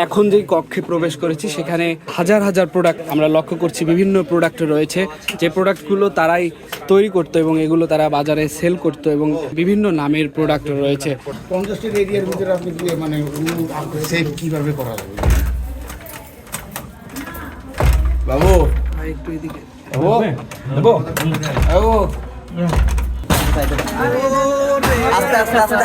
এখন যেই কক্ষে প্রবেশ করেছি সেখানে হাজার হাজার প্রোডাক্ট আমরা লক্ষ্য করছি, বিভিন্ন প্রোডাক্ট রয়েছে যে প্রোডাক্টগুলো তারাই তৈরি করতো এবং এগুলো তারা বাজারে সেল করতো এবং বিভিন্ন নামের প্রোডাক্ট রয়েছে। 50টি এরিয়ার ভিতরে আপনি মানে সেভ কিভাবে করা যাবে? বাবু একটু এদিকে বাবু আস্তে আস্তে আস্তে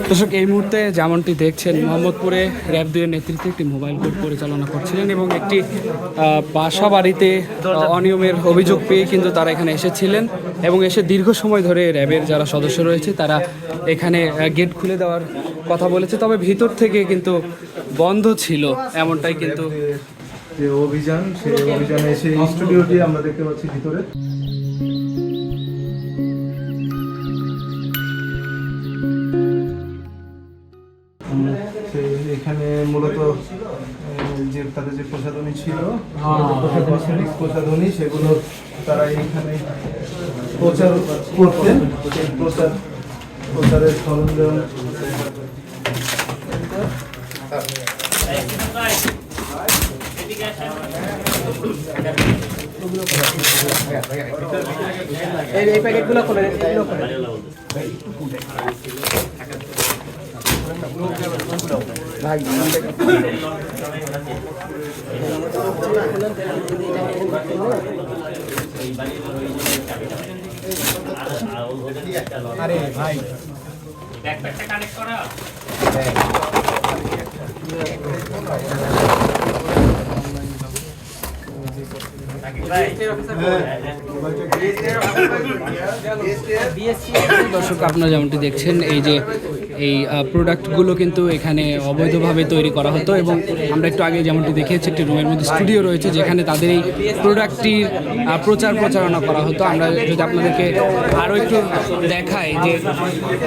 দর্শক, এই মুহূর্তে যেমনটি দেখছেন মোহাম্মদপুরে র্যাব 2-এর নেতৃত্বে একটি মোবাইল কোর্ট পরিচালনা করছিলেন এবং একটি বাসা বাড়িতে অনিয়মের অভিযোগ পেয়ে কিন্তু তারা এখানে এসেছিলেন এবং এসে দীর্ঘ সময় ধরে র্যাবের যারা সদস্য রয়েছে তারা এখানে গেট খুলে দেওয়ার কথা বলেছে, তবে ভিতর থেকে কিন্তু বন্ধ ছিল এমনটাই কিন্তু যে অভিযান, সেই অভিযানে এসে স্টুডিওটি আমরা দেখতে পাচ্ছি ভিতরে। এখানে মূলত যে তাদের যে প্রসাধনী ছিল, প্রসাধনী সেগুলো তারা এইখানে প্রচার করতেন। প্রচারের সরঞ্জাম এই প্যাকেটগুলো খুলে ভাই আরে ভাই ব্যাকপ্যাকটা কানেক্ট করা দর্শক, আপনারা যেমনটি দেখছেন এই প্রোডাক্টগুলো কিন্তু এখানে অবৈধভাবে তৈরি করা হতো এবং আমরা একটু আগে যেমনটি দেখিয়েছি একটি রুমের মধ্যে স্টুডিও রয়েছে যেখানে তাদের এই প্রোডাক্টটির প্রচারণা করা হতো। আমরা যদি আপনাদেরকে আরও একটু দেখাই যে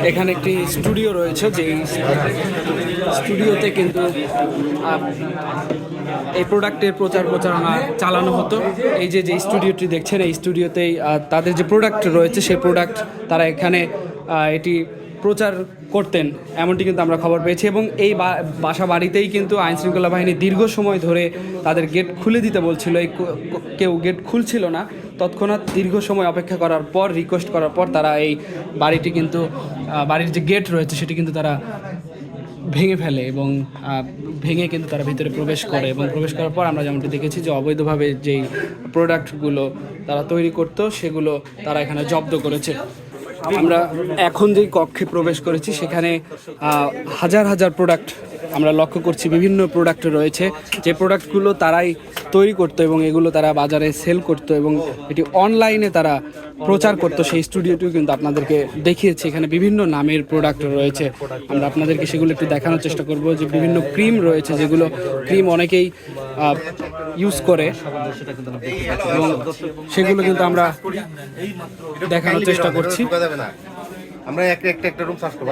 এখানে একটি স্টুডিও রয়েছে, যে স্টুডিওতে কিন্তু এই প্রোডাক্টের প্রচারণা চালানো হতো। এই যে স্টুডিওটি দেখছেন, এই স্টুডিওতেই তাদের যে প্রোডাক্ট রয়েছে সেই প্রোডাক্ট তারা এখানে এটি প্রচার করতেন এমনটি কিন্তু আমরা খবর পেয়েছি এবং এই বাসা বাড়িতেই কিন্তু আইনশৃঙ্খলা বাহিনী দীর্ঘ সময় ধরে তাদের গেট খুলে দিতে বলছিল, কেউ গেট খুলছিল না। তৎক্ষণাৎ দীর্ঘ সময় অপেক্ষা করার পর, রিকোয়েস্ট করার পর তারা এই বাড়িটি কিন্তু বাড়ির যে গেট রয়েছে সেটি কিন্তু তারা ভেঙে ফেলে এবং ভেঙে কিন্তু তারা ভিতরে প্রবেশ করে এবং প্রবেশ করার পর আমরা যেমনটি দেখেছি যে অবৈধভাবে যেই প্রোডাক্টগুলো তারা তৈরি করতো সেগুলো তারা এখানে জব্দ করেছে। আমরা এখন যেই কক্ষে প্রবেশ করেছি সেখানে হাজার হাজার প্রোডাক্ট আমরা লক্ষ্য করছি, বিভিন্ন প্রোডাক্ট রয়েছে যে প্রোডাক্টগুলো তারাই তৈরি করতো এবং এগুলো তারা বাজারে সেল করতো এবং এটি অনলাইনে তারা প্রচার করতো। সেই স্টুডিওটিও কিন্তু আপনাদেরকে দেখিয়েছি, এখানে বিভিন্ন নামের প্রোডাক্ট রয়েছে। আমরা আপনাদেরকে সেগুলো একটু দেখানোর চেষ্টা করব যে বিভিন্ন ক্রিম রয়েছে, যেগুলো ক্রিম অনেকেই ইউজ করে এবং সেগুলো কিন্তু আমরা দেখানোর চেষ্টা করছি। আমরা একটা রুম সার্চ করব।